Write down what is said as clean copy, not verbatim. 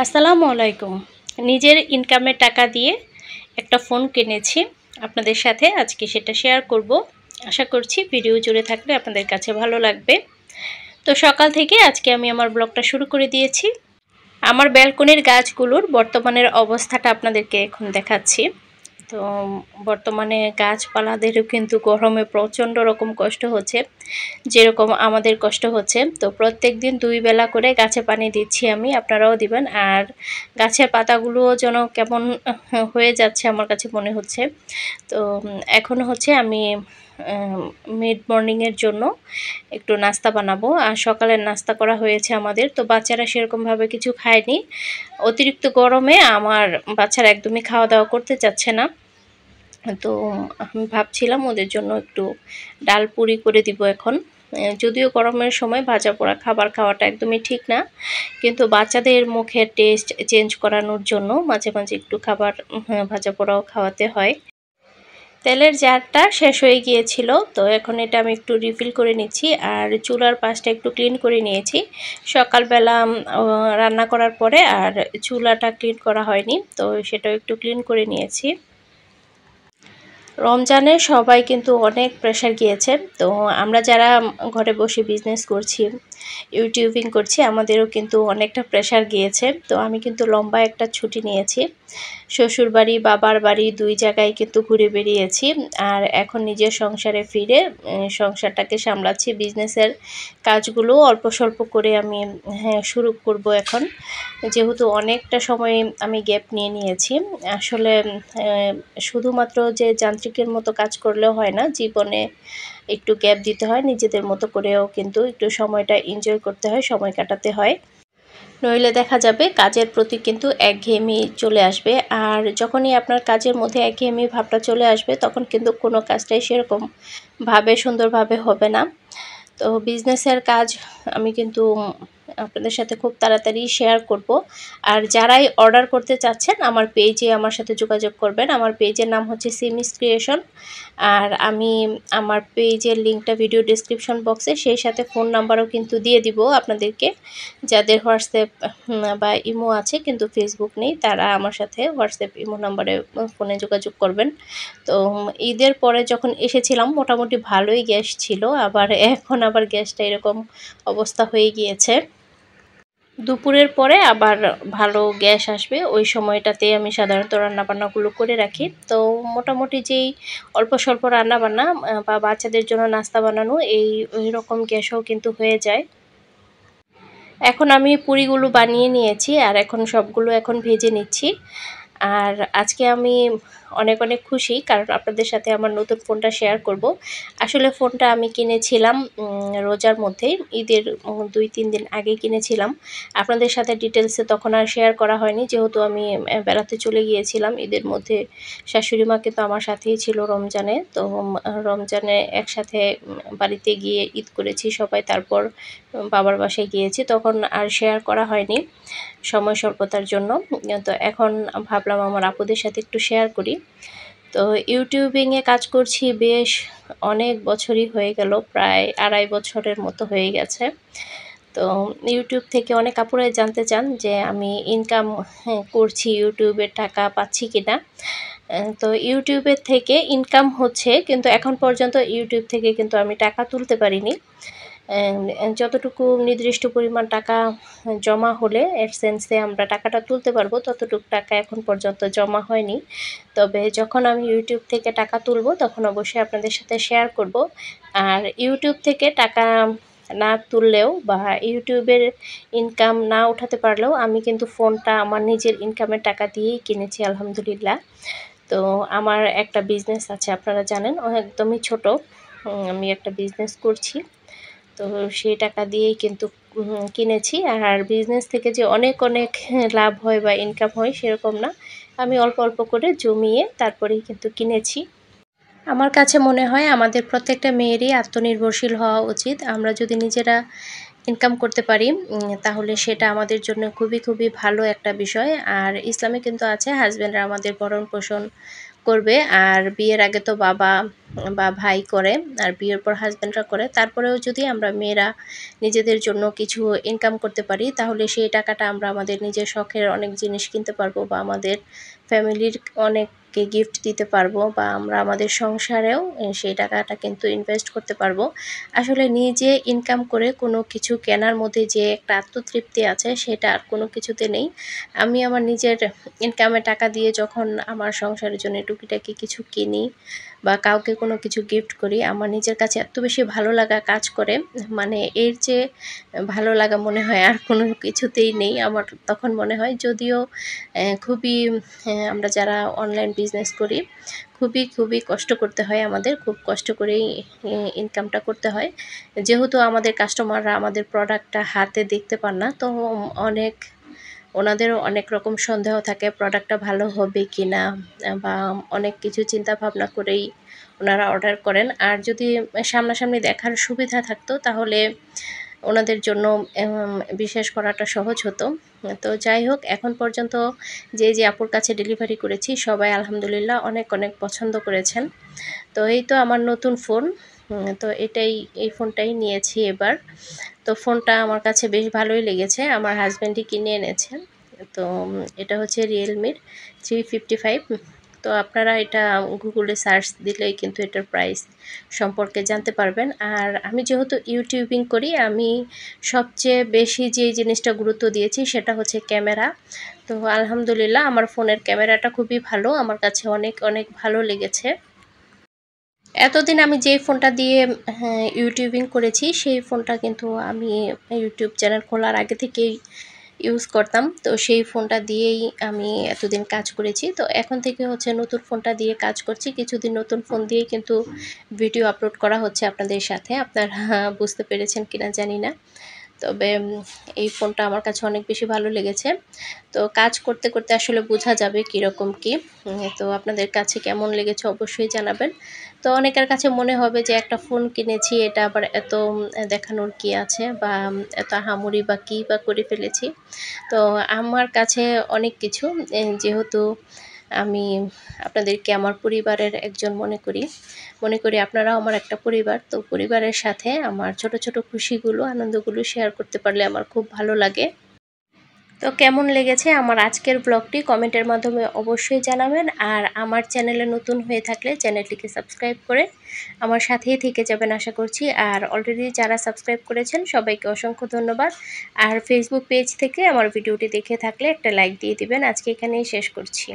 আসসালামু আলাইকুম। নিজের ইনকামের টাকা দিয়ে একটা ফোন কিনেছি। আপনাদের সাথে আজকে সেটা শেয়ার করব। আশা করছি ভিডিও জুড়ে থাকলে আপনাদের কাছে ভালো লাগবে। তো সকাল থেকে আজকে আমি আমার ব্লগটা শুরু করে দিয়েছি। আমার ব্যালকনির গাছগুলোর বর্তমানের অবস্থাটা আপনাদেরকে এখন দেখাচ্ছি। তো বর্তমানে গাছপালাদেরও কিন্তু গরমে প্রচণ্ড রকম কষ্ট হচ্ছে, যেরকম আমাদের কষ্ট হচ্ছে। তো প্রত্যেক দিন 2 বেলা করে গাছে পানি দিচ্ছি আমি, আপনারাও দিবেন। আর গাছের পাতাগুলোও যেন কেমন হয়ে যাচ্ছে আমার কাছে মনে হচ্ছে। তো এখন হচ্ছে আমি মিড মর্নিংয়ের জন্য একটু নাস্তা বানাবো। আর সকালের নাস্তা করা হয়েছে আমাদের। তো বাচ্চারা সেরকমভাবে কিছু খায়নি। অতিরিক্ত গরমে আমার বাচ্চারা একদমই খাওয়া দাওয়া করতে চাচ্ছে না। তো আমি ভাবছিলাম ওদের জন্য একটু ডাল পুরি করে দিব এখন। যদিও গরমের সময় ভাজা পোড়া খাবার খাওয়াটা একদমই ঠিক না, কিন্তু বাচ্চাদের মুখের টেস্ট চেঞ্জ করানোর জন্য মাঝে মাঝে একটু খাবার ভাজা পোড়াও খাওয়াতে হয়। তেলের জারটা শেষ হয়ে গিয়েছিল, তো এখন এটা আমি একটু রিফিল করে নিচ্ছি। আর চুলার পাশটা একটু ক্লিন করে নিয়েছি। সকালবেলা রান্না করার পরে আর চুলাটা ক্লিন করা হয়নি, তো সেটাও একটু ক্লিন করে নিয়েছি। রমজানে সবাই কিন্তু অনেক প্রেশার গিয়েছে। তো আমরা যারা ঘরে বসে বিজনেস করছি, ইউটিউবিং করছি, আমাদেরও কিন্তু অনেকটা প্রেশার গিয়েছে। তো আমি কিন্তু লম্বা একটা ছুটি নিয়েছি। শ্বশুরবাড়ি বাবার বাড়ি 2 জায়গায় কিন্তু ঘুরে বেরিয়েছি। আর এখন নিজের সংসারে ফিরে সংসারটাকে সামলাচ্ছি। বিজনেসের কাজগুলো অল্প স্বল্প করে আমি শুরু করব এখন, যেহেতু অনেকটা সময় আমি গ্যাপ নিয়ে নিয়েছি। আসলে শুধুমাত্র যে যান্ত্রিকের মতো কাজ করলেও হয় না, জীবনে একটু গ্যাপ দিতে হয়। নিজেদের মতো করেও কিন্তু একটু সময়টা এনজয় করতে হয়, সময় কাটাতে হয়। নইলে দেখা যাবে কাজের প্রতি কিন্তু একঘেয়েমি চলে আসবে। আর যখনই আপনার কাজের মধ্যে একঘেয়েমি ভাবটা চলে আসবে, তখন কিন্তু কোনো কাজটাই সেরকমভাবে সুন্দরভাবে হবে না। তো বিজনেসের কাজ আমি কিন্তু আপনাদের সাথে খুব তাড়াতাড়ি শেয়ার করব। আর যারাই অর্ডার করতে চাচ্ছেন আমার পেজে আমার সাথে যোগাযোগ করবেন। আমার পেজের নাম হচ্ছে সিমিস ক্রিয়েশন। আর আমি আমার পেজের লিঙ্কটা ভিডিও ডেসক্রিপশন বক্সে, সেই সাথে ফোন নাম্বারও কিন্তু দিয়ে দিব আপনাদেরকে। যাদের হোয়াটসঅ্যাপ বা ইমো আছে কিন্তু ফেসবুক নেই, তারা আমার সাথে হোয়াটসঅ্যাপ ইমো নাম্বারে ফোনে যোগাযোগ করবেন। তো ঈদের পরে যখন এসেছিলাম মোটামুটি ভালোই গ্যাস ছিল, আবার এখন আবার গ্যাসটা এরকম অবস্থা হয়ে গিয়েছে। দুপুরের পরে আবার ভালো গ্যাস আসবে, ওই সময়টাতে আমি সাধারণত রান্নাবান্নাগুলো করে রাখি। তো মোটামুটি যেই অল্প স্বল্প রান্নাবান্না বা বাচ্চাদের জন্য নাস্তা বানানো, ওই রকম গ্যাসও কিন্তু হয়ে যায়। এখন আমি পুরিগুলো বানিয়ে নিয়েছি আর এখন সবগুলো এখন ভেজে নিচ্ছি। আর আজকে আমি অনেক অনেক খুশি, কারণ আপনাদের সাথে আমার নতুন ফোনটা শেয়ার করব। আসলে ফোনটা আমি কিনেছিলাম রোজার মধ্যেই, ঈদের 2-3 দিন আগে কিনেছিলাম। আপনাদের সাথে ডিটেলসে তখন আর শেয়ার করা হয়নি, যেহেতু আমি বেড়াতে চলে গিয়েছিলাম ঈদের মধ্যে। শাশুড়ি মা কিন্তু আমার সাথেই ছিল রমজানে। তো রমজানে একসাথে বাড়িতে গিয়ে ঈদ করেছি সবাই, তারপর বাবার বাসায় গিয়েছি, তখন আর শেয়ার করা হয়নি সময় স্বল্পতার জন্য। তো এখন ভাবলাম আমার আপুদের সাথে একটু শেয়ার করি। তো ইউটিউবিংয়ে কাজ করছি বেশ অনেক বছরই হয়ে গেল, প্রায় 2.5 বছরের মতো হয়ে গেছে। তো ইউটিউব থেকে অনেক আপুরাই জানতে চান যে আমি ইনকাম করছি, ইউটিউবের টাকা পাচ্ছি কিনা। তো ইউটিউবের থেকে ইনকাম হচ্ছে, কিন্তু এখন পর্যন্ত ইউটিউব থেকে কিন্তু আমি টাকা তুলতে পারিনি। যতটুকু নির্দিষ্ট পরিমাণ টাকা জমা হলে অ্যাডসেন্সে আমরা টাকাটা তুলতে পারবো, ততটুকু টাকা এখন পর্যন্ত জমা হয়নি। তবে যখন আমি ইউটিউব থেকে টাকা তুলবো তখন অবশ্যই আপনাদের সাথে শেয়ার করব। আর ইউটিউব থেকে টাকা না তুললেও বা ইউটিউবের ইনকাম না উঠাতে পারলেও আমি কিন্তু ফোনটা আমার নিজের ইনকামের টাকা দিয়েই কিনেছি আলহামদুলিল্লাহ। তো আমার একটা বিজনেস আছে, আপনারা জানেন, একদমই ছোট। আমি একটা বিজনেস করছি, তো সেই টাকা দিয়েই কিন্তু কিনেছি। আর বিজনেস থেকে যে অনেক অনেক লাভ হয় বা ইনকাম হয় সেরকম না, আমি অল্প অল্প করে জমিয়ে তারপরেই কিন্তু কিনেছি। আমার কাছে মনে হয় আমাদের প্রত্যেকটা মেয়েরই আত্মনির্ভরশীল হওয়া উচিত। আমরা যদি নিজেরা ইনকাম করতে পারি তাহলে সেটা আমাদের জন্য খুবই খুবই ভালো একটা বিষয়। আর ইসলামে কিন্তু আছে হাজব্যান্ডরা আমাদের ভরণ পোষণ করবে। আর বিয়ের আগে তো বাবা বা ভাই করে, আর বিয়ের পর হাজব্যান্ডরা করে। তারপরেও যদি আমরা মেয়েরা নিজেদের জন্য কিছু ইনকাম করতে পারি, তাহলে সেই টাকাটা আমরা আমাদের নিজের শখের অনেক জিনিস কিনতে পারবো, বা আমাদের ফ্যামিলির অনেককে গিফট দিতে পারবো, বা আমরা আমাদের সংসারেও সেই টাকাটা কিন্তু ইনভেস্ট করতে পারবো। আসলে নিজে ইনকাম করে কোনো কিছু কেনার মধ্যে যে একটা আত্মতৃপ্তি আছে, সেটা আর কোনো কিছুতে নেই। আমি আমার নিজের ইনকামের টাকা দিয়ে যখন আমার সংসারের জন্য টুকিটাকি কিছু কিনি বা কাউকে কোনো কিছু গিফট করি, আমার নিজের কাছে এত বেশি ভালো লাগা কাজ করে, মানে এর যে ভালো লাগা মনে হয় আর কোনো কিছুতেই নেই। আমার তখন মনে হয়, যদিও খুবই আমরা যারা অনলাইন বিজনেস করি, খুবই কষ্ট করতে হয় আমাদের, খুব কষ্ট করেই ইনকামটা করতে হয়। যেহেতু আমাদের কাস্টমাররা আমাদের প্রোডাক্টটা হাতে দেখতে পান না, তো ওনাদেরও অনেক রকম সন্দেহ থাকে প্রোডাক্টটা ভালো হবে কি না, বা অনেক কিছু চিন্তা ভাবনা করেই ওনারা অর্ডার করেন। আর যদি সামনাসামনি দেখার সুবিধা থাকতো, তাহলে ওনাদের জন্য বিশ্বাস করাটা সহজ হতো। তো যাই হোক, এখন পর্যন্ত যে আপুর কাছে ডেলিভারি করেছি, সবাই আলহামদুলিল্লাহ অনেক পছন্দ করেছেন। তো এই তো আমার নতুন ফোন, তো এই ফোনটাই নিয়েছি এবার। তো ফোনটা আমার কাছে বেশ ভালোই লেগেছে, আমার হাজব্যান্ডই কিনে এনেছেন। তো এটা হচ্ছে রিয়েলমির 355। তো আপনারা এটা গুগলে সার্চ দিলেই কিন্তু এটার প্রাইস সম্পর্কে জানতে পারবেন। আর আমি যেহেতু ইউটিউবিং করি, আমি সবচেয়ে বেশি যে জিনিসটা গুরুত্ব দিয়েছি সেটা হচ্ছে ক্যামেরা। তো আলহামদুলিল্লাহ আমার ফোনের ক্যামেরাটা খুবই ভালো, আমার কাছে অনেক ভালো লেগেছে। এতদিন আমি যে ফোনটা দিয়ে ইউটিউবিং করেছি, সেই ফোনটা কিন্তু আমি ইউটিউব চ্যানেল খোলার আগে থেকেই ইউজ করতাম। তো সেই ফোনটা দিয়েই আমি এতদিন কাজ করেছি। তো এখন থেকে হচ্ছে নতুন ফোনটা দিয়ে কাজ করছি। কিছুদিন নতুন ফোন দিয়েই কিন্তু ভিডিও আপলোড করা হচ্ছে আপনাদের সাথে। আপনারা বুঝতে পেরেছেন কিনা জানি না। তবে এই ফোনটা আমার কাছে অনেক বেশি ভালো লেগেছে। তো কাজ করতে আসলে বোঝা যাবে কীরকম কী। তো আপনাদের কাছে কেমন লেগেছে অবশ্যই জানাবেন। তো অনেকের কাছে মনে হবে যে একটা ফোন কিনেছি, এটা আবার এত দেখানোর কী আছে, বা এত আহামরি বা কী বা করে ফেলেছি। তো আমার কাছে অনেক কিছু, যেহেতু আমি আপনাদেরকে আমার পরিবারের একজন মনে করি আপনারাও আমার একটা পরিবার। তো পরিবারের সাথে আমার ছোট খুশিগুলো, আনন্দগুলো শেয়ার করতে পারলে আমার খুব ভালো লাগে। তো কেমন লেগেছে আমার আজকের ব্লগটি কমেন্টের মাধ্যমে অবশ্যই জানাবেন। আর আমার চ্যানেলে নতুন হয়ে থাকলে চ্যানেলটিকে সাবস্ক্রাইব করে আমার সাথেই থেকে যাবেন আশা করছি। আর অলরেডি যারা সাবস্ক্রাইব করেছেন সবাইকে অসংখ্য ধন্যবাদ। আর ফেসবুক পেজ থেকে আমার ভিডিওটি দেখে থাকলে একটা লাইক দিয়ে দিবেন। আজকে এখানেই শেষ করছি।